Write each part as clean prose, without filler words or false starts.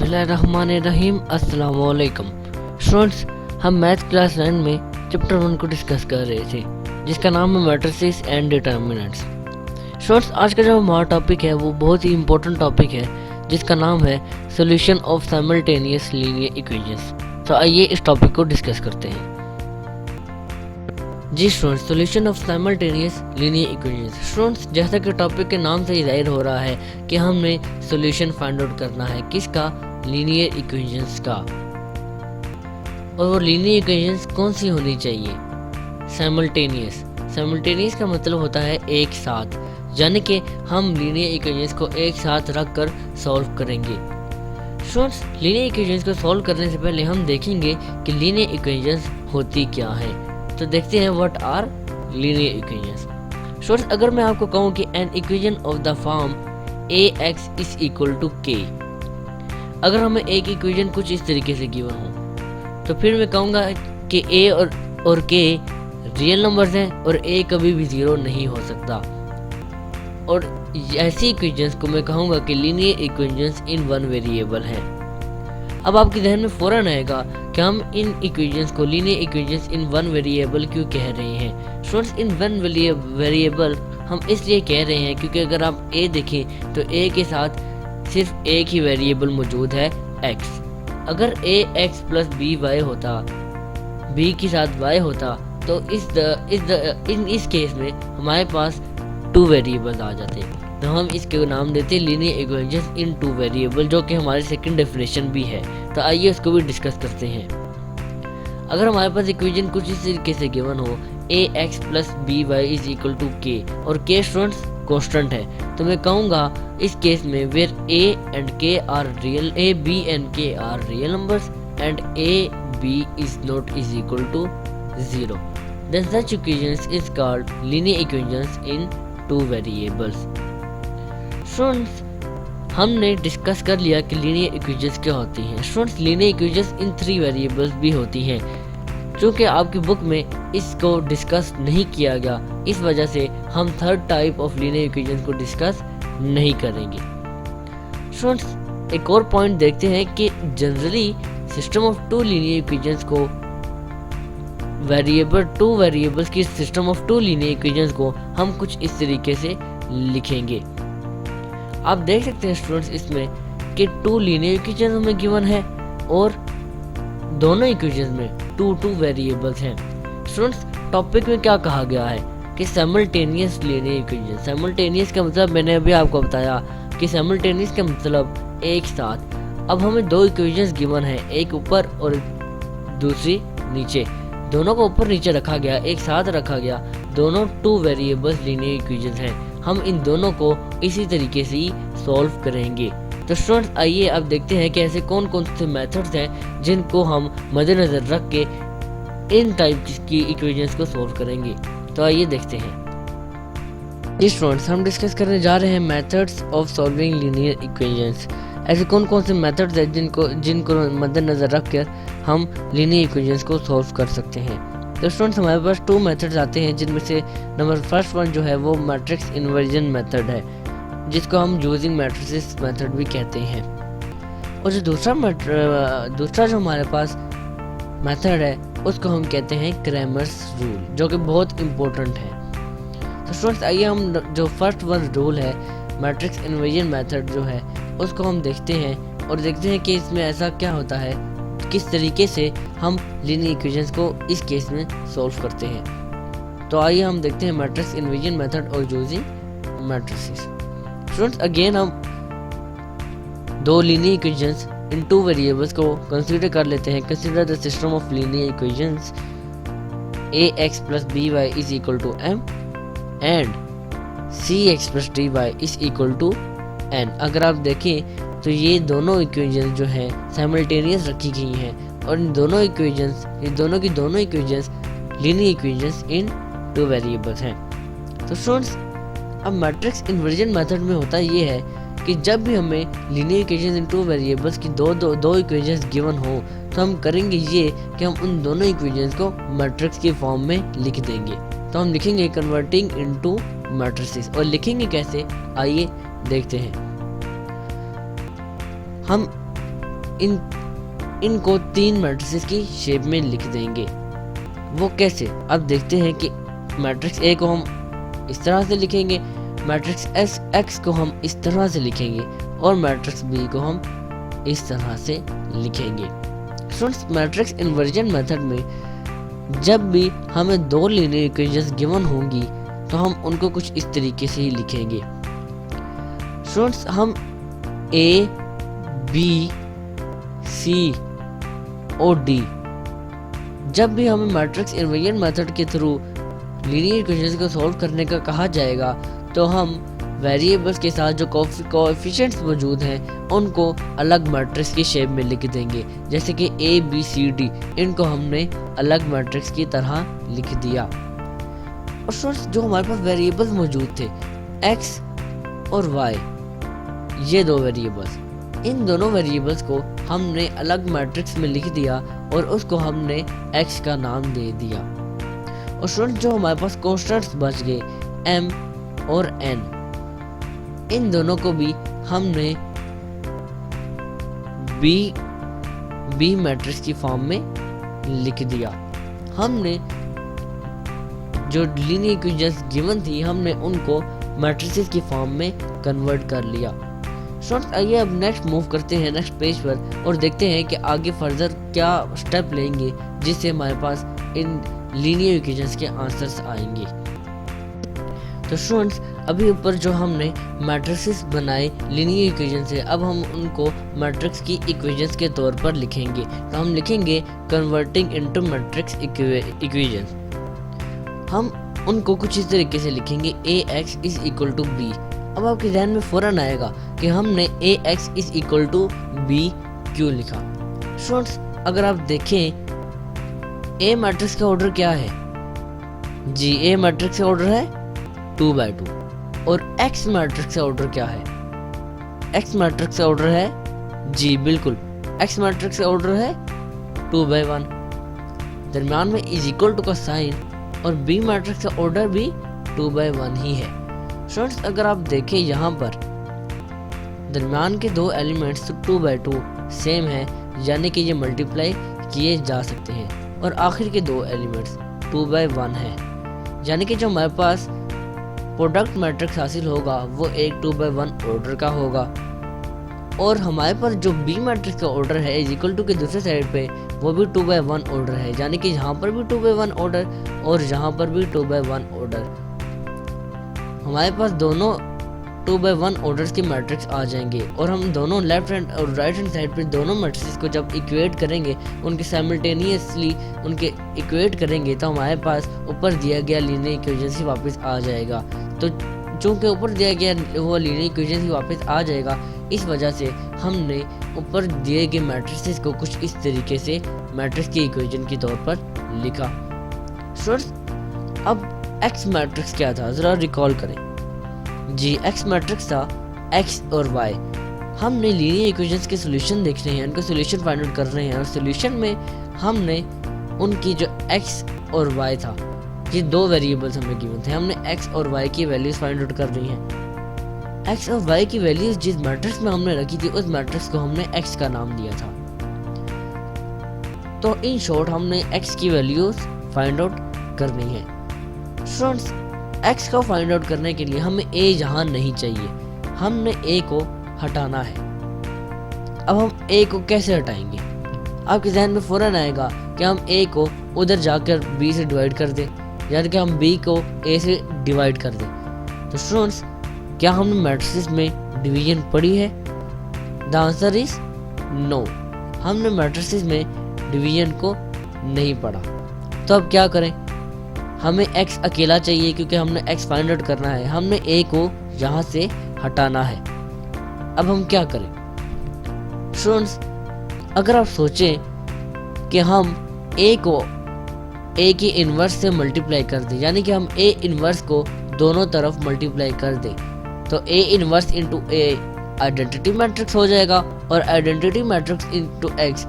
बिस्मिल्लाहिर्रहमानिर्रहीम। अस्सलाम वालेकुम स्टूडेंट्स, हम मैथ क्लास 9 में चैप्टर 1 को डिस्कस कर रहे थे जिसका नाम है मैट्रिसेस एंड डिटर्मिनेंट्स। स्टूडेंट्स, आज का जो हमारा टॉपिक है वो बहुत ही इंपॉर्टेंट टॉपिक है जिसका नाम है solution of simultaneous linear equations. तो आइए इस टॉपिक को डिस्कस करते हैं। जी students, solution of simultaneous linear equations. Students, जैसा कि टॉपिक के नाम से ही जाहिर हो रहा है कि हमने सॉल्यूशन फाइंड आउट करना है किसका, लीनियर इक्वेशंस का। और वो लीनियर इक्वेशंस कौन सी होनी चाहिए, साइमल्टेनियस। साइमल्टेनियस का मतलब होता है एक साथ, यानी कि हम लीनियर इक्वेशंस को एक साथ रख कर सॉल्व करेंगे। स्टूडेंट्स, लीनियर इक्वेशंस को सॉल्व करने से पहले हम देखेंगे कि लीनियर इक्वेशंस होती क्या है। तो देखते हैं what are linear equations. Students, अगर मैं आपको कहूँ कि an equation of the form ax is equal to k, अगर हमें एक इक्वेशन कुछ इस तरीके से गिवन हो तो फिर मैं कहूँगा कि a और k रियल नंबर्स हैं और a कभी भी जीरो नहीं हो सकता। और ऐसी इक्वेशंस को मैं कहूँगा कि linear equations in one variable हैं। अब आपके जहन में फ़ौरन आएगा कि हम इन इक्वेशंस को linear equations in one variable क्यों कह रहे हैं। स्टूडेंट्स, इन वन वेरिएबल हम इसलिए कह रहे हैं क्योंकि अगर आप a देखें तो a के साथ सिर्फ एक ही वेरिएबल मौजूद है x। अगर ax प्लस by होता, b के साथ y होता, तो इस केस में हमारे पास टू वेरिएबल्स आ जाते, तो हम इसके नाम देते linear equations in two variable, जो कि हमारी सेकंड डेफिनेशन भी है। तो आइए उसको भी डिस्कस करते हैं। अगर हमारे पास इक्वेशन कुछ इस तरीके से गिवन हो ax plus by is equal to k और k स्टूडेंट्स कांस्टेंट है, तो मैं कहूँगा इस केस में where a and k are real, a b and k are real numbers and a b is not is equal to 0, then such equations is called linear equations in two variables। Students, हमने discuss कर लिया कि linear equations क्या होती हैं। Students, linear equations in three variables भी होती हैं। चूँकि आपकी बुक में इसको डिस्कस नहीं किया गया, इस वजह से हम third type of linear equations को डिस्कस नहीं करेंगे। स्टूडेंट्स, एक और पॉइंट देखते हैं कि generally system of two linear equations को टू वेरिएबल्स की system of two linear equations को हम कुछ इस तरीके से लिखेंगे। आप देख सकते हैं स्टूडेंट्स इसमें कि टू लीनियर इक्वेशंस हमें गिवन है और दोनों इक्वेशंस में टू वेरिएबल्स हैं। स्टूडेंट्स, टॉपिक में क्या कहा गया है कि साइमल्टेनियस लीनियर इक्वेशन। साइमल्टेनियस का मतलब मैंने अभी आपको बताया कि साइमल्टेनियस का मतलब एक साथ। अब हमें दो इक्वेशंस गिवन है, एक ऊपर और दूसरी नीचे, दोनों को ऊपर नीचे रखा गया, एक साथ रखा गया, दोनों टू वेरिएबल्स लीनियर इक्वेशंस हैं। हम इन दोनों को इसी तरीके से ही सॉल्व करेंगे। तो स्टूडेंट्स, आइए अब देखते हैं कि ऐसे कौन कौन से मेथड्स हैं जिनको हम मद्देनजर रख के इन टाइप की इक्वेशंस को सॉल्व करेंगे। तो आइए देखते हैं। जी स्टूडेंट्स, हम डिस्कस करने जा रहे हैं methods of solving linear equations. ऐसे कौन कौन से मेथड्स हैं जिनको मद्देनजर रख कर हम लीनियर इक्वेशंस को सॉल्व कर सकते हैं। तो स्टूडेंट्स, हमारे पास टू मेथड्स आते हैं जिनमें से नंबर फर्स्ट वन जो है वो मैट्रिक्स इन्वर्जन मेथड है, जिसको हम यूजिंग मैट्रिसेस मेथड भी कहते हैं। और जो दूसरा जो हमारे पास मेथड है उसको हम कहते हैं क्रैमर्स रूल, जो कि बहुत इम्पोर्टेंट है। तो स्टूडेंट्स, आइए हम जो फर्स्ट वन रूल है मैट्रिक्स इन्वर्जन मेथड जो है उसको हम देखते हैं और देखते हैं कि इसमें ऐसा क्या होता है, किस तरीके से हम लीनियर इक्वेशंस को इस केस में सॉल्व करते हैं। तो आइए हम देखते हैं मैट्रिक्स इन्वर्जन मेथड और यूजिंग मैट्रिसेस। स्टूडेंट्स, अगेन हम दो linear equations in two variables को कंसीडर कर लेते हैं। Consider the system of linear equations ax plus by is equal to m and cx plus dy is equal to n। अगर आप देखें तो ये दोनों इक्वेशंस जो हैं साइमल्टेनियस रखी गई हैं और इन दोनों इक्वेशंस, ये दोनों equations linear equations in two variables हैं। तो स्टूडेंट्स, अब मैट्रिक्स इन्वर्जन मेथड में होता ये है कि जब भी हमें linear equations in two variables की दो इक्वेशंस गिवन हो तो हम करेंगे ये कि हम उन दोनों इक्वेशंस को मैट्रिक्स की फॉर्म में लिख देंगे। तो हम लिखेंगे कन्वर्टिंग इनटू मैट्रिसेस। और लिखेंगे कैसे, आइए देखते हैं। हम इनको 3 मैट्रिसेस की शेप में लिख देंगे। वो कैसे, अब देखते हैं कि मैट्रिक्स ए को हम इस तरह से लिखेंगे, मैट्रिक्स एस एक्स को हम इस तरह से लिखेंगे और मैट्रिक्स बी को हम इस तरह से लिखेंगे। स्टूडेंट्स, मैट्रिक्स इन्वर्जन मेथड में जब भी हमें 2 लीनियर इक्वेशंस गिवन होंगी तो हम उनको कुछ इस तरीके से ही लिखेंगे। स्टूडेंट्स, हम ए बी सी और डी जब भी हमें मैट्रिक्स इन्वर्जन मेथड के थ्रू लीनियर इक्वेशंस को सॉल्व करने का कहा जाएगा तो हम वेरिएबल्स के साथ जो कोएफिशिएंट्स मौजूद हैं उनको अलग मैट्रिक्स की शेप में लिख देंगे। जैसे कि ए बी सी डी, इनको हमने अलग मैट्रिक्स की तरह लिख दिया। और स्टूडेंट्स, जो हमारे पास वेरिएबल्स मौजूद थे एक्स और वाई, ये 2 वेरिएबल्स, इन दोनों वेरिएबल्स को हमने अलग मैट्रिक्स में लिख दिया और उसको हमने x का नाम दे दिया। और स्टूडेंट, जो हमारे पास कॉन्स्टेंट्स बच गए m और n, इन दोनों को भी हमने b मैट्रिक्स की फॉर्म में लिख दिया। हमने जो लीनियर इक्वेशंस गिवन थी हमने उनको मैट्रिसेस की फॉर्म में कन्वर्ट कर लिया। स्टूडेंट्स, आइए अब नेक्स्ट मूव करते हैं नेक्स्ट पेज पर और देखते हैं कि आगे फर्दर क्या स्टेप लेंगे जिससे हमारे पास इन लीनियर इक्वेशंस के आंसर्स आएंगे। तो स्टूडेंट्स, अभी ऊपर जो हमने मैट्रिसेस बनाए लीनियर इक्वेशन से, अब हम उनको मैट्रिक्स की इक्वेशंस के तौर पर लिखेंगे। तो हम लिखेंगे कन्वर्टिंग इनटू मैट्रिक्स इक्वेशंस। हम उनको कुछ इस तरीके से लिखेंगे ax is equal to b। अब आपके ध्यान में फौरन आएगा कि हमने ax is equal to b क्यों लिखा। स्टूडेंट्स, अगर आप देखें a मैट्रिक्स का ऑर्डर क्या है जी, a मैट्रिक्स का ऑर्डर है 2 by 2 और x मैट्रिक्स का ऑर्डर क्या है, x मैट्रिक्स का ऑर्डर है जी बिल्कुल, x मैट्रिक्स का ऑर्डर है 2 by 1। दरम्यान में इज इक्वल टू का साइन और b मैट्रिक्स का ऑर्डर भी 2 by 1 ही है। स्टूडेंट्स, अगर आप देखें यहाँ पर दरम्यान के 2 एलिमेंट्स 2 by 2 सेम है, यानी कि ये मल्टीप्लाई किए जा सकते हैं। और आखिर के 2 एलिमेंट्स 2 by 1 है, यानी कि जो हमारे पास प्रोडक्ट मैट्रिक्स हासिल होगा वो एक 2 by 1 ऑर्डर का होगा। और हमारे पास जो b मैट्रिक्स का ऑर्डर है इज इक्वल टू के दूसरे साइड पे वो भी 2 by 1 ऑर्डर है, यानी कि यहाँ पर भी 2 by 1 ऑर्डर और यहाँ पर भी 2 by 1 ऑर्डर। हमारे पास दोनों 2 by 1 ऑर्डर्स के मैट्रिक्स आ जाएंगे और हम दोनों लेफ्ट हैंड और राइट हैंड साइड पर दोनों मैट्रिक्स को जब इक्वेट करेंगे, उनके साइमल्टेनियसली उनके इक्वेट करेंगे तो हमारे पास ऊपर दिया गया लीनियर इक्वेशन ही वापस आ जाएगा। तो चूंकि ऊपर दिया गया वो लीनियर इक्वेशन ही वापस आ जाएगा, इस वजह से हमने ऊपर दिए गए मैट्रिक्स को कुछ इस तरीके से मैट्रिक्स की इक्वेशन के तौर पर लिखा। स्टूडेंट्स, अब x मैट्रिक्स क्या था जरा रिकॉल करें जी। x मैट्रिक्स था x और y। हमने लीनियर इक्वेशंस के सॉल्यूशन देख रहे हैं, उनका सॉल्यूशन फाइंड आउट कर रहे हैं और सॉल्यूशन में हमने उनकी जो x और y था, ये 2 वेरिएबल्स हमें गिवन थे, हमने x और y की वैल्यूज फाइंड आउट कर रही हैं। x और y की वैल्यूज जिस मैट्रिक्स में हमने रखी थी उस मैट्रिक्स को हमने x का नाम दिया था। तो इन शॉर्ट हमने x की वैल्यूज फाइंड आउट करनी है। स्टूडेंट्स, x को फाइंड आउट करने के लिए हमें a यहाँ नहीं चाहिए, हमने a को हटाना है। अब हम a को कैसे हटाएंगे? आपके ज़हन में फौरन आएगा कि हम a को उधर जाकर b से डिवाइड कर दें, यानी कि हम b को a से डिवाइड कर दें। तो स्टूडेंट्स, क्या हमने मैट्रिसेस में डिवीजन पढ़ी है? द आंसर इज नो, हमने मैट्रिसेस में डिवीजन को नहीं पढ़ा। तो अब क्या करें? हमें x अकेला चाहिए क्योंकि हमने x फाइंड आउट करना है, हमने a को यहाँ से हटाना है। अब हम क्या करें? स्टूडेंट्स, अगर आप सोचें कि हम a को a की इन्वर्स से मल्टीप्लाई कर दें, यानी कि हम a इन्वर्स को दोनों तरफ मल्टीप्लाई कर दें, तो a inverse into a identity matrix हो जाएगा और आइडेंटिटी मैट्रिक्स इंटू x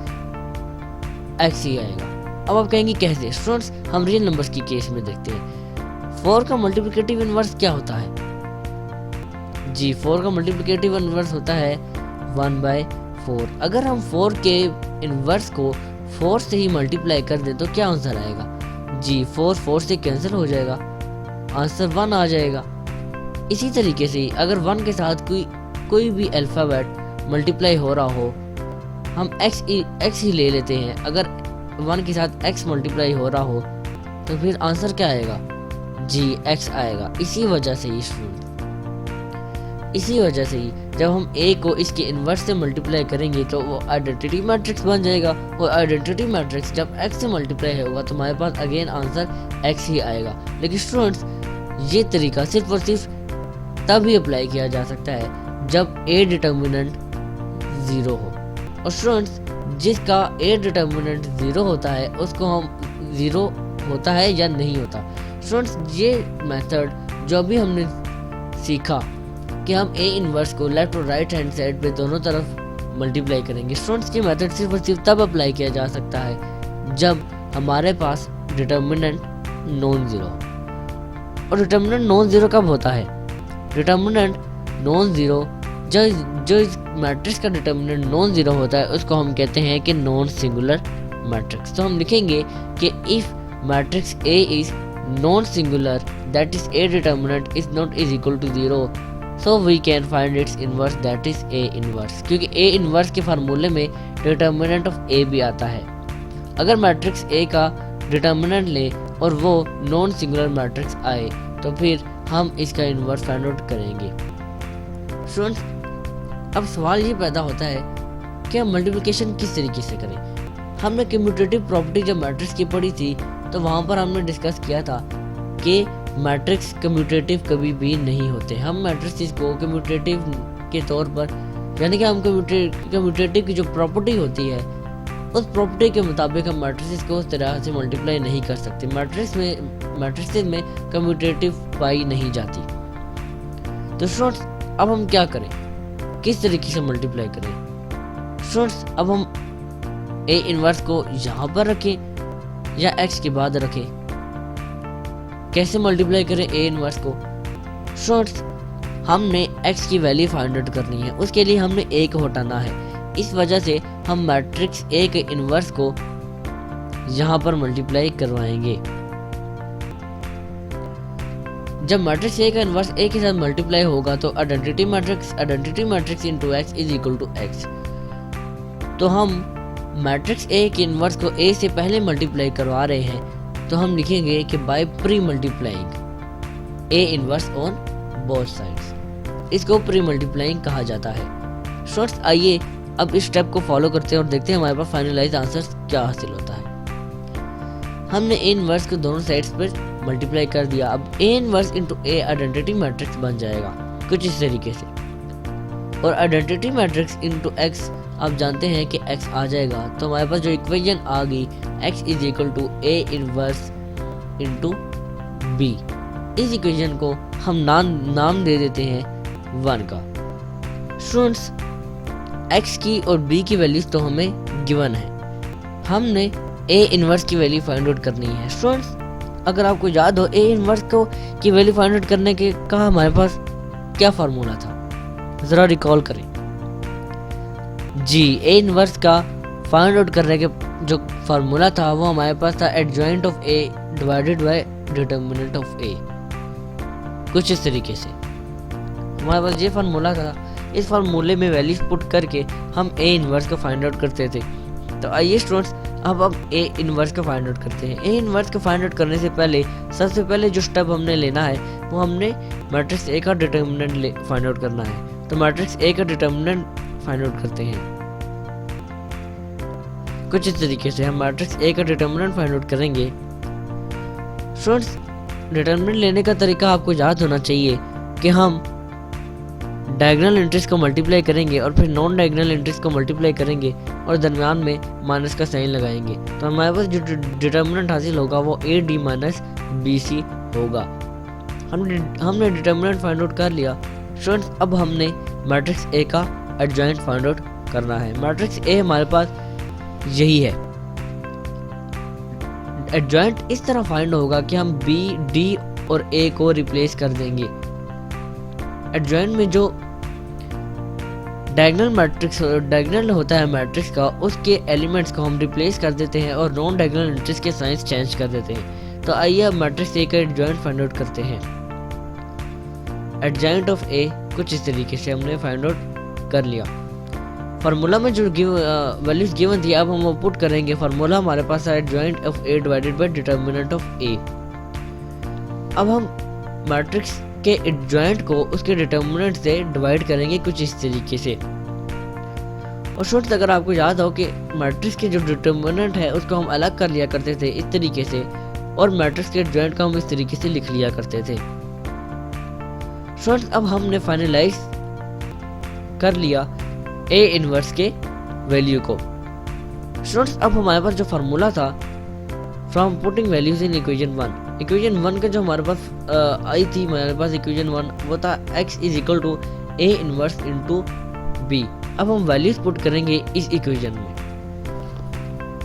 ही आएगा। अब आप कहेंगे कैसे? स्टूडेंट्स, हम रियल नंबर्स की केस में देखते हैं। 4 का मल्टीप्लिकेटिव इन्वर्स क्या होता है जी? 4 का मल्टीप्लिकेटिव इन्वर्स होता है 1/4। 4। अगर हम 4 के इन्वर्स को 4 से ही मल्टीप्लाई कर दें तो क्या आंसर आएगा? जी 4 से कैंसिल हो जाएगा, आंसर 1 आ जाएगा। इसी तरीके से अगर 1 के साथ कोई भी अल्फ़ाबेट मल्टीप्लाई हो रहा हो, हम x ही ले लेते हैं। अगर 1 के साथ x मल्टीप्लाई हो रहा हो तो फिर आंसर क्या आएगा? जी x आएगा। इसी वजह से ही जब हम a को इसके इन्वर्स से मल्टीप्लाई करेंगे तो वो आइडेंटिटी मैट्रिक्स बन जाएगा, और आइडेंटिटी मैट्रिक्स जब x से मल्टीप्लाई होगा तो हमारे पास अगेन आंसर x ही आएगा। लेकिन स्टूडेंट्स, ये तरीका सिर्फ और सिर्फ तब ही अप्लाई किया जा सकता है जब a डिटर्मिनेंट 0 हो। और स्टूडेंट्स, जिसका a डिटर्मिनेंट 0 होता है उसको हम 0 होता है या नहीं होता। स्टूडेंट्स, ये मेथड जो अभी हमने सीखा कि हम a इन्वर्स को लेफ्ट और राइट हैंड साइड पे दोनों तरफ मल्टीप्लाई करेंगे, स्टूडेंट्स ये मेथड सिर्फ और सिर्फ तब अप्लाई किया जा सकता है जब हमारे पास डिटर्मिनेंट नॉन ज़ीरो। और डिटर्मिनेंट नॉन ज़ीरो कब होता है? डिटर्मिनेंट नॉन ज़ीरो जो इस मैट्रिक्स का डिटर्मिनेंट नॉन ज़ीरो होता है उसको हम कहते हैं कि नॉन सिंगुलर मैट्रिक्स। तो हम लिखेंगे कि if matrix A is non singular, that is A determinant is not is equal to 0, so we can find its inverse, that is A inverse. क्योंकि A इनवर्स के फार्मूले में डिटर्मिनेंट ऑफ A भी आता है। अगर मैट्रिक्स A का determinant ले और वो नॉन सिंगुलर मैट्रिक्स आए तो फिर हम इसका इनवर्स फाइंड आउट करेंगे। स्टूडेंट्स, अब सवाल ये पैदा होता है कि हम मल्टीप्लिकेशन किस तरीके से करें। हमने कम्यूटेटिव प्रॉपर्टी जब मैट्रिक्स की पढ़ी थी तो वहाँ पर हमने डिस्कस किया था कि मैट्रिक्स कम्यूटेटिव कभी भी नहीं होते। हम मैट्रिक्स को कम्यूटेटिव के तौर पर, यानी कि हम कम्यूटेटिव की जो प्रॉपर्टी होती है उस प्रॉपर्टी के मुताबिक हम मैट्रिक्स को उस तरह से मल्टीप्लाई नहीं कर सकते। मैट्रिक्स में कम्यूटेटिव पाई नहीं जाती। तो स्टूडेंट्स, अब हम क्या करें, किस तरीके से मल्टीप्लाई करें? स्टूडेंट्स, अब हम A इनवर्स को यहाँ पर रखें या x के बाद रखें? कैसे मल्टीप्लाई करें A इनवर्स को? स्टूडेंट्स, हमने x की वैल्यू फाइंड आउट करनी है, उसके लिए हमने A को हटाना है। इस वजह से हम मैट्रिक्स A के इनवर्स को यहाँ पर मल्टीप्लाई करवाएंगे। जब मैट्रिक्स A का इनवर्स A के साथ मल्टीप्लाई होगा तो identity matrix into x is equal to x। तो हम मैट्रिक्स A के इनवर्स को A से पहले मल्टीप्लाई करवा रहे हैं, तो हम लिखेंगे कि by pre multiplying A inverse on both sides. इसको प्री मल्टीप्लाइंग कहा जाता है। स्टूडेंट्स, आइए अब इस स्टेप को फॉलो करते हैं और देखते हैं हमारे पास फाइनलाइज आंसर क्या हासिल होता है। हमने A इनवर्स को दोनों साइड्स पर मल्टीप्लाई कर दिया। अब A inverse into A identity matrix बन जाएगा कुछ इस तरीके से, और आइडेंटिटी मैट्रिक्स इंटू x आप जानते हैं कि x आ जाएगा। तो हमारे पास जो इक्वेशन आ गई x is equal to A inverse into B। इस इक्वेशन को हम नाम दे देते हैं 1 का। स्टूडेंट्स, x की और B की वैल्यूज तो हमें गिवन है, हमने A इनवर्स की वैल्यू फाइंड आउट करनी है। स्टूडेंट्स, अगर आपको याद हो A इनवर्स को की वैल्यू फाइंड आउट करने के का हमारे पास क्या फार्मूला था, जरा रिकॉल करें। जी, A इनवर्स का फाइंड आउट करने के जो फार्मूला था वो हमारे पास था adjoint of A divided by determinant of A। कुछ इस तरीके से हमारे पास ये फार्मूला था। इस फार्मूले में वैल्यूज पुट करके हम A इनवर्स का फाइंड आउट करते थे। तो आइए स्टूडेंट्स, अब A इनवर्स का फाइंड आउट करते हैं। A इनवर्स का फाइंड आउट करने से पहले सबसे पहले जो स्टेप हमने लेना है वो हमने मैट्रिक्स A का डिटर्मिनेंट फाइंड आउट करना है। तो मैट्रिक्स A का डिटर्मिनेंट फाइंड आउट करते हैं। कुछ इस तरीके से हम मैट्रिक्स A का डिटर्मिनेंट फाइंड आउट करेंगे। स्टूडेंट्स, डिटर्मिनेंट लेने का तरीका आपको याद होना चाहिए कि हम डायगोनल एंट्रीज को मल्टीप्लाई करेंगे और फिर नॉन डायगोनल एंट्रीज को मल्टीप्लाई करेंगे और दरमियान में माइनस का साइन लगाएंगे। तो हमारे पास जो डिटर्मिनेंट हासिल होगा वो AD माइनस BC होगा। हमने डिटर्मिनेंट फाइंड आउट कर लिया। स्टूडेंट्स, अब हमने मैट्रिक्स A का एडजॉइंट फाइंड आउट करना है। मैट्रिक्स A हमारे पास यही है। एडजॉइंट इस तरह फाइंड होगा कि हम B, D और A को रिप्लेस कर देंगे। एडजॉइंट में जो डायगोनल होता है मैट्रिक्स का, उसके एलिमेंट्स को हम रिप्लेस कर देते हैं और नॉन डायगोनल एंट्रीज के साइंस चेंज कर देते हैं। तो आइए अब मैट्रिक्स ए का एडजॉइंट फाइंड आउट करते हैं। एडजॉइंट ऑफ ए कुछ इस तरीके से हमने फाइंड आउट कर लिया। फार्मूला में जो वैल्यूज गिवन थी अब हम वो पुट करेंगे। फार्मूला हमारे पास है adjoint of A divided by determinant of A. अब हम मैट्रिक्स के एडजॉइंट को उसके डिटर्मिनेंट से डिवाइड करेंगे कुछ इस तरीके से। और स्टूडेंट्स अगर आपको याद हो कि मैट्रिक्स के जो डिटर्मिनेंट है उसको हम अलग कर लिया करते थे इस तरीके से, और मैट्रिक्स के एडजॉइंट को हम इस तरीके से लिख लिया करते थे। स्टूडेंट्स अब हमने फाइनलाइज कर लिया ए इनवर्स के वैल्यू को। स्टूडेंट्स अब हमारे पास जो फार्मूला था from putting values in equation 1 का जो हमारे पास आई थी, हमारे पास इक्वेशन 1 वो था x is equal to A inverse into B. अब हम वैल्यूज पुट करेंगे इस इक्वेशन में।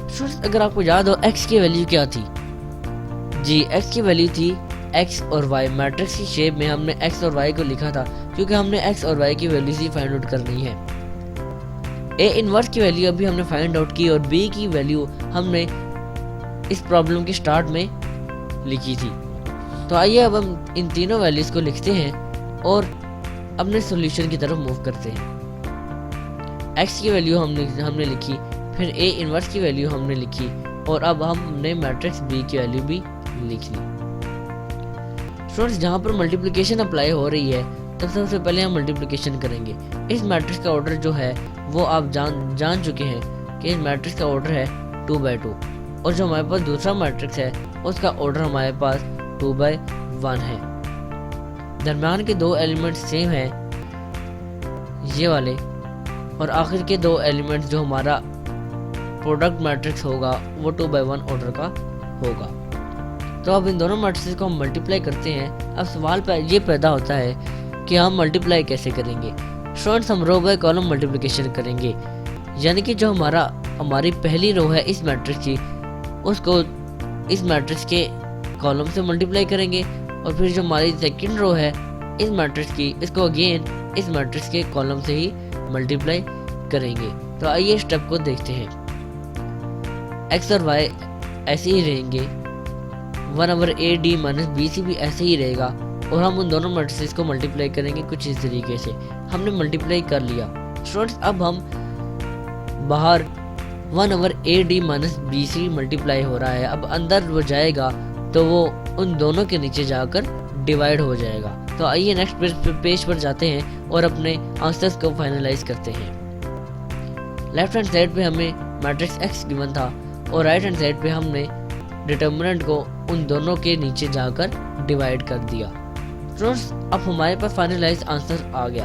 स्टूडेंट्स अगर आपको याद हो x की वैल्यू क्या थी जी, x की वैल्यू थी x और y। मैट्रिक्स की शेप में हमने x और y को लिखा था क्योंकि हमने x और y की वैल्यूज ही फाइंड आउट करनी है। ए इनवर्स की वैल्यू अभी हमने फाइंड आउट की और बी की वैल्यू हमने इस प्रॉब्लम के स्टार्ट में लिखी थी। तो आइए अब हम इन तीनों वैल्यूज को लिखते हैं और अपने सॉल्यूशन की तरफ मूव करते हैं। x की वैल्यू हमने लिखी, फिर ए इनवर्स की वैल्यू हमने लिखी, और अब हमने मैट्रिक्स बी की वैल्यू भी लिख ली। स्टूडेंट्स जहाँ पर मल्टीप्लिकेशन अप्लाई हो रही है तब सबसे पहले हम मल्टीप्लिकेशन करेंगे। इस मैट्रिक्स का ऑर्डर जो है वो आप जान चुके हैं कि इस मैट्रिक्स का ऑर्डर है 2/2, और जो हमारे पास दूसरा मैट्रिक्स है उसका ऑर्डर हमारे पास 2/1 है। दरम्यान के दो एलिमेंट्स सेम हैं ये वाले, और आखिर के दो एलिमेंट्स जो हमारा प्रोडक्ट मैट्रिक्स होगा वो 2/1 ऑर्डर का होगा। तो अब इन दोनों मैट्रिक्स को हम मल्टीप्लाई करते हैं। अब सवाल ये पैदा होता है कि हम मल्टीप्लाई कैसे करेंगे। स्टूडेंट्स हम रो बाय कॉलम मल्टीप्लिकेशन करेंगे, यानी कि जो हमारी पहली रो है इस मैट्रिक्स की उसको इस मैट्रिक्स के कॉलम से मल्टीप्लाई करेंगे, और फिर जो हमारी सेकंड रो है इस मैट्रिक्स की इसको अगेन इस मैट्रिक्स के कॉलम से ही मल्टीप्लाई करेंगे। तो आइए स्टेप को देखते हैं। x और y ऐसे ही रहेंगे, 1/AD माइनस BC भी ऐसे ही रहेगा, और हम उन दोनों मैट्रिसेस को मल्टीप्लाई करेंगे कुछ इस तरीके से। हमने मल्टीप्लाई कर लिया। स्टूडेंट्स अब हम बाहर 1/AD माइनस BC मल्टीप्लाई हो रहा है, अब अंदर वो जाएगा तो वो उन दोनों के नीचे जाकर डिवाइड हो जाएगा। तो आइए नेक्स्ट पेज पर जाते हैं और अपने आंसर्स को फाइनलाइज करते हैं। लेफ्ट हैंड साइड पे हमें मैट्रिक्स x गिवन था और राइट हैंड साइड पे हमने डिटर्मिनेंट को उन दोनों के नीचे जाकर डिवाइड कर दिया। स्टूडेंट्स अब हमारे पास फाइनलाइज आंसर आ गया।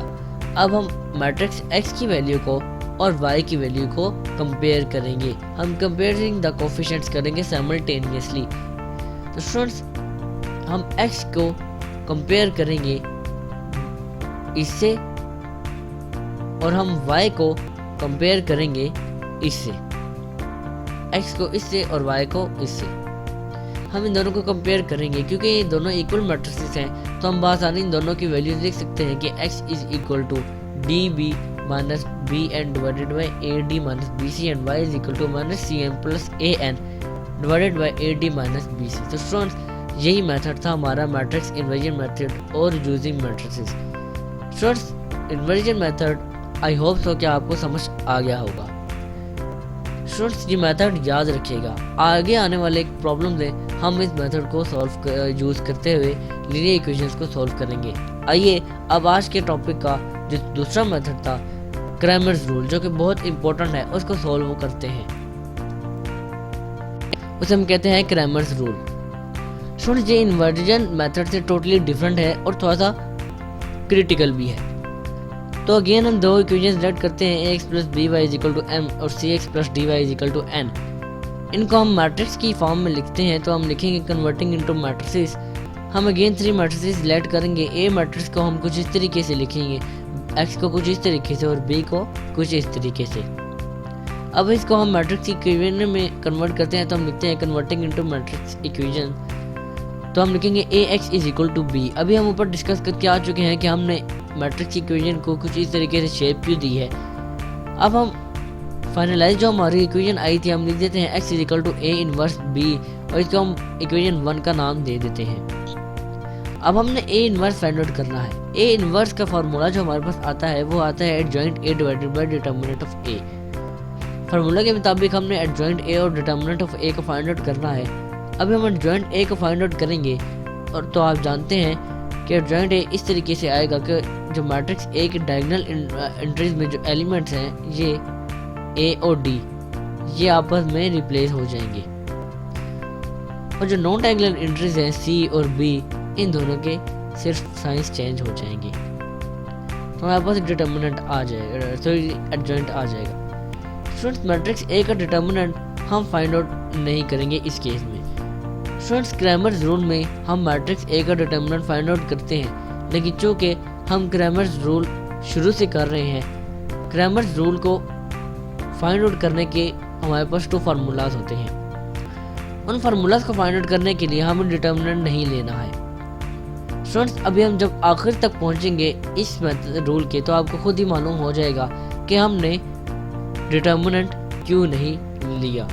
अब हम मैट्रिक्स x की वैल्यू को और y की वैल्यू को कंपेयर करेंगे। हम कंपेयरिंग द कोफिशिएंट्स करेंगे साइमल्टेनियसली। तो स्टूडेंट्स हम x को कंपेयर करेंगे इससे और हम y को कंपेयर करेंगे इससे, x को इससे और y को इससे। हम इन दोनों को कंपेयर करेंगे क्योंकि ये दोनों इक्वल मैट्रिसेस हैं, तो हम आसानी इन दोनों की वैल्यूज लिख सकते हैं कि x is equal to DB minus BN divided by AD minus BC and y is equal to minus CM plus AN divided by AD minus BC। तो स्टूडेंट्स यही मेथड था हमारा मैट्रिक्स इन्वर्जन मेथड और using matrices. Students inversion method I hope so कि आपको समझ आ गया होगा। स्टूडेंट्स ये मेथड याद रखिएगा, आगे आने वाले प्रॉब्लम में हम इस मेथड को यूज करते हुए लीनियर इक्वेशंस को सॉल्व करेंगे। आइए अब आज के टॉपिक का जो दूसरा मेथड था क्रैमर्स रूल, जो कि बहुत इंपॉर्टेंट है, उसको सॉल्व करते हैं। उसे हम कहते हैं क्रैमर्स रूल। स्टूडेंट्स ये इन्वर्जन मेथड से टोटली डिफरेंट है और थोड़ा सा क्रिटिकल भी है। तो अगेन हम दो इक्वेशंस लेट करते हैं, ax plus by is equal to m और cx plus dy is equal to n। इनको हम मैट्रिक्स की फॉर्म में लिखते हैं, तो हम लिखेंगे कन्वर्टिंग इनटू मैट्रिसेस। हम अगेन 3 मैट्रिसेस लेट करेंगे। ए मैट्रिक्स को हम कुछ इस तरीके से लिखेंगे, x को कुछ इस तरीके से और b को कुछ इस तरीके से। अब इसको हम मैट्रिक्स इक्वेशन में कन्वर्ट करते हैं, तो हम लिखते हैं कन्वर्टिंग इनटू मैट्रिक्स इक्वेशन। तो हम लिखेंगे ax is equal to b। अभी हम ऊपर डिस्कस करके आ चुके हैं कि हमने मैट्रिक्स इक्वेशन को कुछ इस तरीके से शेप क्यों दी है। अब हम फाइनलाइज जो हमारी इक्वेशन आई थी हम लिख देते हैं x equal to a inverse b और इसको हम इक्वेशन 1 का नाम दे देते हैं। अब हमने a इनवर्स फाइंड आउट करना है। a इनवर्स का फार्मूला जो हमारे पास आता है वो आता है adjoint a divided by determinant of a। Formula के मुताबिक हमने एडजॉइंट a और डिटर्मिनेंट ऑफ a को फाइंड आउट करना है। अभी हम एडजॉइंट a को फाइंड आउट करेंगे और तो आप जानते हैं कि एडजॉइंट a इस तरीके से आएगा कि जो मैट्रिक्स a के डायगोनल एंट्रीज में जो एलिमेंट्स हैं ये a और d ये आपस में रिप्लेस हो जाएंगे और जो नॉन डायगोनल एंट्रीज हैं c और b इन दोनों के सिर्फ साइंस चेंज हो जाएंगे तो हमारे पास डिटर्मिनेंट आ जाएगा, सॉरी एडजॉइंट आ जाएगा। स्टूडेंट्स मैट्रिक्स a का डिटर्मिनेंट हम फाइंड आउट नहीं करेंगे इस केस में। स्टूडेंट्स क्रैमर्स रूल में हम मैट्रिक्स a का डिटर्मिनेंट फाइंड आउट करते हैं, लेकिन चूंकि हम क्रैमर्स रूल शुरू से कर रहे हैं, क्रैमर्स रूल को फाइंड आउट करने के हमारे पास 2 फार्मूलाज होते हैं। उन फार्मूलाज को फाइंड आउट करने के लिए हमें डिटर्मिनेंट नहीं लेना है। स्टूडेंट्स अभी हम जब आखिर तक पहुंचेंगे इस रूल के तो आपको खुद ही मालूम हो जाएगा कि हमने डिटर्मिनेंट क्यों नहीं लिया।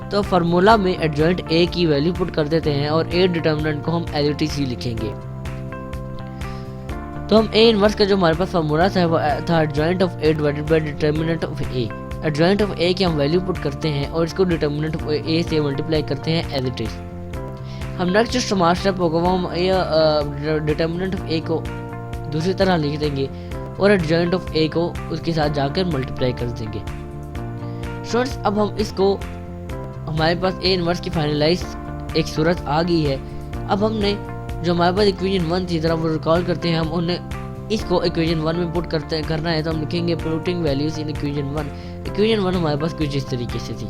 तो फार्मूला में एडजॉइंट a की वैल्यू पुट कर देते हैं और a डिटर्मिनेंट को हम एज इट इज लिखेंगे। तो हम a इनवर्स का जो हमारे पास फार्मूला था वो था adjoint of a divided by determinant of a। Adjoint of a की हम वैल्यू पुट करते हैं और इसको डिटर्मिनेंट ऑफ a से मल्टीप्लाई करते हैं एज इट इज। हम नेक्स्ट जो स्मार्ट स्टेप होगा वो हम डिटर्मिनेंट ऑफ a को दूसरी तरह लिख देंगे और एडजॉइंट ऑफ a को उसके साथ जाकर मल्टीप्लाई कर देंगे। स्टूडेंट्स अब हम इसको हमारे पास a इनवर्स की फाइनलाइज एक सूरत आ गई है। अब हमने जो हमारे पास इक्वेशन 1 थी जरा वो रिकॉल करते हैं, हम उन्हें इसको इक्वेशन 1 में पुट करना है तो हम लिखेंगे putting values in equation 1। Equation 1 हमारे पास कुछ इस तरीके से थी।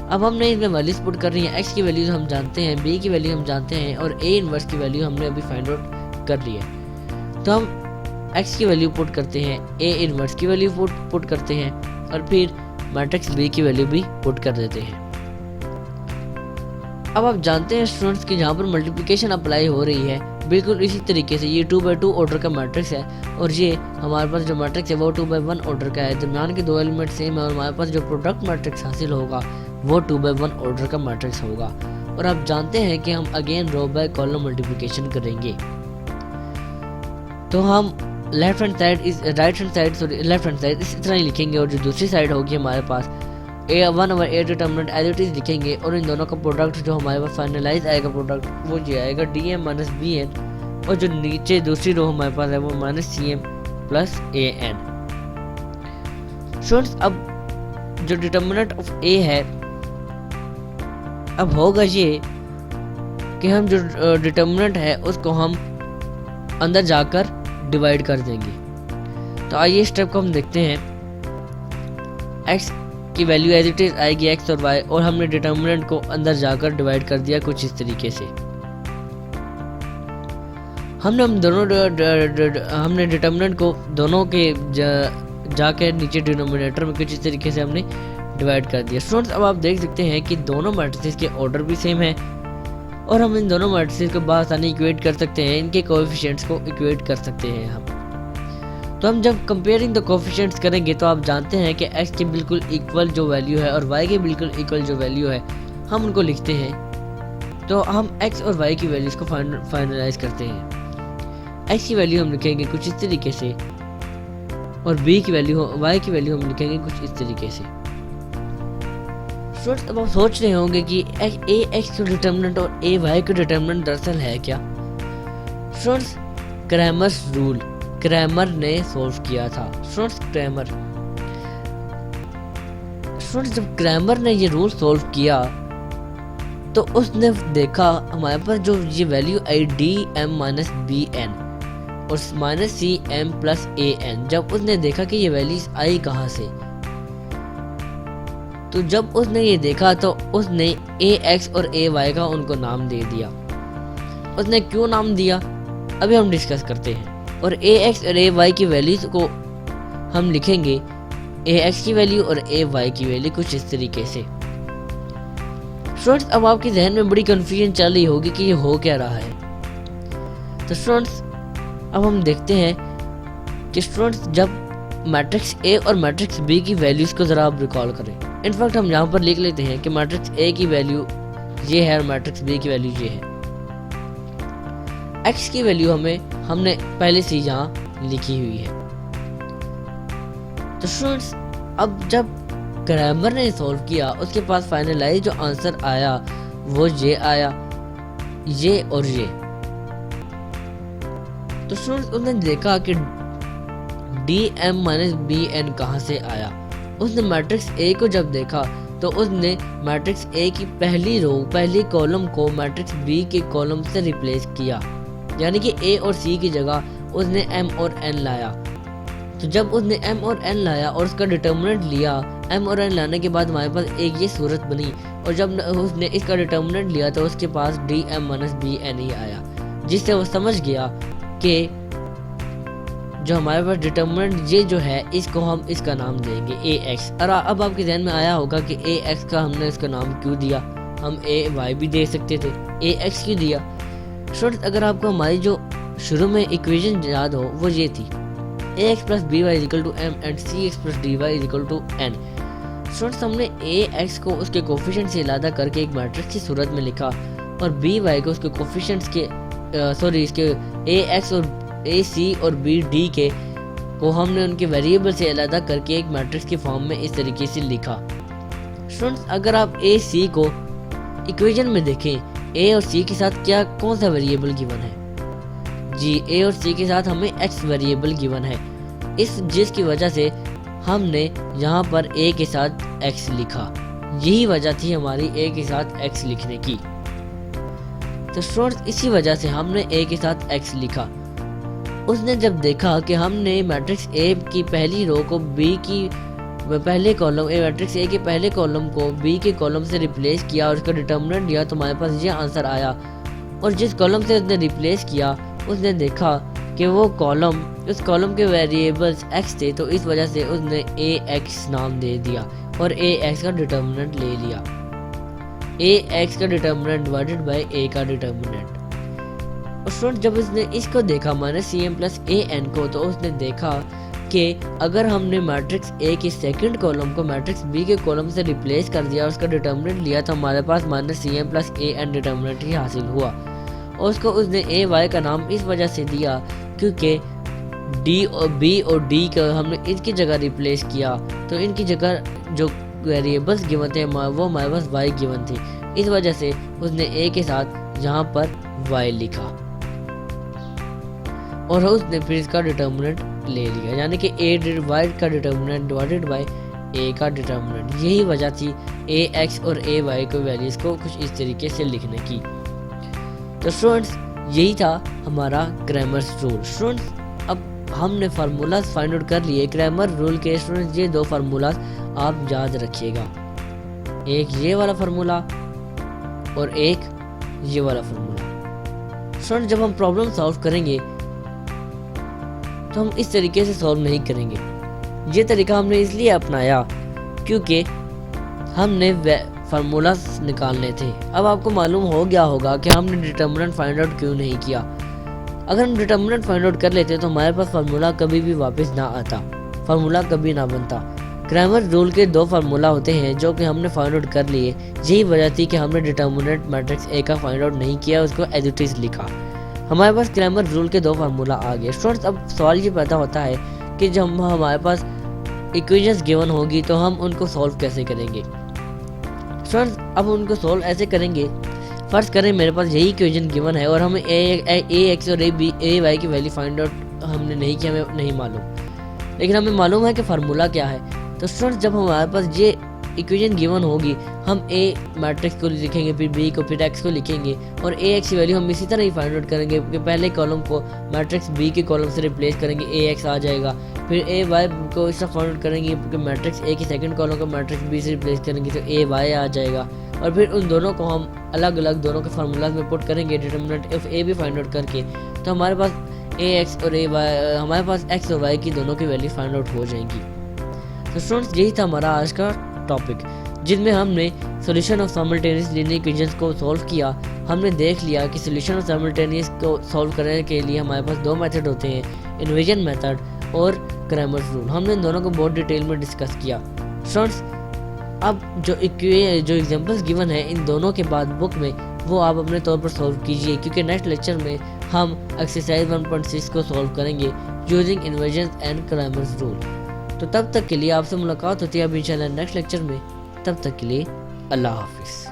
अब हमने इसमें वैल्यूज पुट कर रही है, x की वैल्यूज हम जानते हैं, b की वैल्यू हम जानते हैं और a इनवर्स की वैल्यू हमने अभी फाइंड आउट कर ली है। तो हम x की वैल्यू पुट करते हैं, a इनवर्स की वैल्यू पुट करते हैं और फिर मैट्रिक्स b की वैल्यू भी पुट कर देते हैं। अब आप जानते हैं स्टूडेंट्स कि जहाँ पर मल्टीप्लिकेशन अप्लाई हो रही है बिल्कुल इसी तरीके से ये 2/2 ऑर्डर का मैट्रिक्स है और ये हमारे पास जो मैट्रिक्स है वो 2/1 ऑर्डर का है। दरमियान के 2 एलिमेंट सेम है और हमारे पास जो प्रोडक्ट मैट्रिक्स हासिल होगा वो 2/1 ऑर्डर का मैट्रिक्स होगा। और आप जानते हैं कि हम again row by column multiplication करेंगे तो हम लेफ्ट हैंड साइड इस तरह ही लिखेंगे और जो दूसरी साइड होगी हमारे पास a1 और a determinant as it is लिखेंगे और इन दोनों का प्रोडक्ट जो हमारे पास फाइनलाइज आएगा प्रोडक्ट वो ये आएगा dm माइनस bn और जो नीचे दूसरी रो हमारे पास है वो minus cm plus an। Students अब जो डिटर्मिनेंट ऑफ a है अब होगा ये कि हम जो डिटर्मिनेंट है उसको हम अंदर जाकर डिवाइड कर देंगे। तो आइए स्टेप को हम देखते हैं। x की वैल्यू एज इट इज आएगी x और y और हमने डिटर्मिनेंट को अंदर जाकर डिवाइड कर दिया कुछ इस तरीके से। हमने डिटर्मिनेंट को दोनों के जाकर नीचे डिनोमिनेटर में कुछ इस तरीके से हमने डिवाइड कर दिया। स्टूडेंट्स अब आप देख सकते हैं कि दोनों मैट्रिसेस के ऑर्डर भी सेम है और हम इन दोनों मैट्रिसेस को आसानी इक्वेट कर सकते हैं, इनके कोएफिशिएंट्स को इक्वेट कर सकते हैं हम। तो हम जब कंपेयरिंग द कोएफिशिएंट्स करेंगे तो आप जानते हैं कि x के बिल्कुल इक्वल जो वैल्यू है और y के बिल्कुल इक्वल जो वैल्यू है हम उनको लिखते हैं। तो हम x और y की वैल्यूज को फाइनलाइज करते हैं। x की वैल्यू हम लिखेंगे कुछ इस तरीके से और y की वैल्यू हम लिखेंगे कुछ इस तरीके से। स्टूडेंट्स अब आप सोच रहे होंगे कि ax का डिटर्मिनेंट और ay का डिटर्मिनेंट दरअसल है क्या। स्टूडेंट्स क्रैमर्स रूल क्रैमर ने सोल्व किया था। स्टूडेंट्स जब क्रैमर ने ये रूल सोल्व किया तो उसने देखा हमारे पास जो ये वैल्यू आई dm माइनस bn और माइनस cm प्लस an, जब उसने देखा कि ये वैल्यूज आई कहाँ से, तो जब उसने ये देखा तो उसने ax और ay का उनको नाम दे दिया। उसने क्यों नाम दिया अभी हम डिस्कस करते हैं। और ax और ay की वैल्यूज को हम लिखेंगे ax की वैल्यू और ay की वैल्यू कुछ इस तरीके से। स्टूडेंट्स अब आपके जहन में बड़ी कंफ्यूजन चल रही होगी कि ये हो क्या रहा है। तो स्टूडेंट्स अब हम देखते हैं कि स्टूडेंट्स जब मैट्रिक्स ए और मैट्रिक्स बी की वैल्यूज को ज़रा आप रिकॉल करें। इनफैक्ट हम यहाँ पर लिख लेते हैं कि मैट्रिक्स ए की वैल्यू ये है और मैट्रिक्स बी की वैल्यू ये है। एक्स की वैल्यू हमने पहले से यहाँ लिखी हुई है। तो स्टूडेंट्स अब जब क्रैमर ने सॉल्व किया उसके पास फाइनलाइज जो आंसर आया वो ये आया, ये और ये। तो स्टूडेंट्स उसने देखा कि dm माइनस बी एन कहाँ से आया। उसने मैट्रिक्स ए को जब देखा तो उसने मैट्रिक्स ए की पहली रो पहली कॉलम को मैट्रिक्स बी के कॉलम से रिप्लेस किया, यानी कि ए और सी की जगह उसने m और n लाया। तो जब उसने m और n लाया और उसका डिटर्मिनेंट लिया, m और n लाने के बाद हमारे पास एक ये सूरत बनी, और जब उसने इसका डिटर्मिनेंट लिया तो उसके पास dm माइनस बी एन ही आया, जिससे वो समझ गया कि जो हमारे पास डिटर्मिनेंट ये जो है इसको हम इसका नाम देंगे ax। और अब आपके ध्यान में आया होगा कि ax का हमने इसका नाम क्यों दिया, हम ay भी दे सकते थे, ax क्यों दिया। स्टूडेंट्स अगर आपको हमारी जो शुरू में इक्वेशन याद हो वो ये थी, ax plus B Y equal to M and C X plus D Y equal to N. Students हमने ax को उसके कोफिशिएंट से इलादा करके एक मैट्रिक्स की सूरत में लिखा और by को उसके कोफिशिएंट्स के इसके ax और ac और bd के को हमने उनके वेरिएबल से अलग करके एक मैट्रिक्स की फॉर्म में इस तरीके से लिखा। स्टूडेंट्स अगर आप ac को इक्वेशन में देखें, a और c के साथ क्या कौन सा वेरिएबल गिवन है जी, a और c के साथ हमें x वेरिएबल गिवन है, जिसकी वजह से हमने यहाँ पर a के साथ x लिखा। यही वजह थी हमारी a के साथ x लिखने की। तो स्टूडेंट्स इसी वजह से हमने a के साथ x लिखा। उसने जब देखा कि हमने मैट्रिक्स ए की पहली रो को बी की पहले कॉलम मैट्रिक्स ए के पहले कॉलम को बी के कॉलम से रिप्लेस किया और उसका डिटर्मिनेंट दिया तो हमारे पास ये आंसर आया। और जिस कॉलम से उसने रिप्लेस किया उसने देखा कि वो कॉलम उस कॉलम के वेरिएबल्स x थे, तो इस वजह से उसने ax नाम दे दिया और ax का डिटर्मिनेंट ले लिया। ax का डिटर्मिनेंट डिवाइडेड बाय a का डिटर्मिनेंट। स्टूडेंट जब उसने इसको देखा minus C M plus A N को, तो उसने देखा कि अगर हमने मैट्रिक्स ए के सेकंड कॉलम को मैट्रिक्स बी के कॉलम से रिप्लेस कर दिया और उसका डिटर्मिनेंट लिया तो हमारे पास minus C M plus A N determinant ही हासिल हुआ। और उसको उसने ए वाई का नाम इस वजह से दिया क्योंकि डी और बी और डी का हमने इनकी जगह रिप्लेस किया, तो इनकी जगह जो वेरिएबल्स गिवन थे वो हमारे पास वाई गिवन थी, इस वजह से उसने ए के साथ यहाँ पर वाई लिखा और उसने फिर इसका डिटर्मिनेंट ले लिया, यानी कि a वाई का डिटर्मिनेंट डिवाइडेड बाय a का डिटर्मिनेंट। यही वजह थी ax और ay को वैल्यूज को कुछ इस तरीके से लिखने की। तो स्टूडेंट्स यही था हमारा क्रैमर्स रूल। स्टूडेंट्स अब हमने फार्मूलाज फाइंड आउट कर लिए क्रैमर रूल के। स्टूडेंट्स ये दो फार्मूलाज आप याद रखिएगा, एक ये वाला फार्मूला और एक ये वाला फार्मूला। स्टूडेंट्स जब हम प्रॉब्लम सॉल्व करेंगे तो हम इस तरीके से सॉल्व नहीं करेंगे। ये तरीका हमने इसलिए अपनाया क्योंकि हमने फार्मूलाज निकालने थे। अब आपको मालूम हो गया होगा कि हमने डिटर्मिनेंट फाइंड आउट क्यों नहीं किया। अगर हम डिटर्मिनेंट फाइंड आउट कर लेते तो हमारे पास फार्मूला कभी भी वापस ना आता, फार्मूला कभी ना बनता। क्रैमर रूल के दो फार्मूला होते हैं जो कि हमने फाइंड आउट कर लिए। यही वजह थी कि हमने डिटर्मिनेंट मैट्रिक्स ए का फाइंड आउट नहीं किया, उसको एज इट इज लिखा। हमारे पास क्रैमर रूल के दो फार्मूला आ गए। स्टूडेंट्स अब सवाल ये पैदा होता है कि जब हमारे पास इक्वेशंस गिवन होगी तो हम उनको सॉल्व कैसे करेंगे। स्टूडेंट्स अब उनको सॉल्व ऐसे करेंगे, फर्स्ट करें मेरे पास यही इक्वेशन गिवन है और हमें ए एक्स और ए वाई की वैल्यू फाइंड आउट हमने नहीं किया, हमें नहीं मालूम, लेकिन हमें मालूम है कि फार्मूला क्या है। तो स्टूडेंट्स जब हमारे पास ये इक्वेशन गिवन होगी हम ए मैट्रिक्स को लिखेंगे, फिर बी को, फिर एक्स को लिखेंगे और ए एक्स की वैल्यू हम इसी तरह ही फाइंड आउट करेंगे कि पहले कॉलम को मैट्रिक्स बी के कॉलम से रिप्लेस करेंगे, ए एक्स आ जाएगा। फिर ए वाई को इस तरह फाइंड आउट करेंगे कि मैट्रिक्स ए के सेकंड कॉलम को मैट्रिक्स बी से रिप्लेस करेंगे तो ए वाई आ जाएगा। और फिर उन दोनों को हम अलग अलग दोनों के फार्मूलाज में पुट करेंगे डिटर्मिनेंट ऑफ ए भी फाइंड आउट करके, तो हमारे पास ए एक्स और ए वाई, हमारे पास एक्स और वाई की दोनों की वैल्यू फाइंड आउट हो जाएंगी। तो स्टूडेंट्स यही था हमारा आज का टॉपिक, जिनमें हमने solution of simultaneous linear equations को सॉल्व किया। हमने देख लिया कि सॉल्यूशन ऑफ साइमल्टेनियस को सॉल्व करने के लिए हमारे पास दो मेथड होते हैं, इन्वर्जन मेथड और क्रैमर्स रूल, हमने इन दोनों को बहुत डिटेल में डिस्कस किया। स्टूडेंट्स, अब जो एग्जांपल्स गिवन है इन दोनों के बाद बुक में, वो आप अपने तौर पर सॉल्व कीजिए, क्योंकि नेक्स्ट लेक्चर में हम एक्सरसाइज 1.6 को सॉल्व करेंगे using inversion and Cramer's rule. तो तब तक के लिए आपसे मुलाकात होती है अब इंशाल्लाह नेक्स्ट लेक्चर में। तब तक के लिए अल्लाह हाफिज़।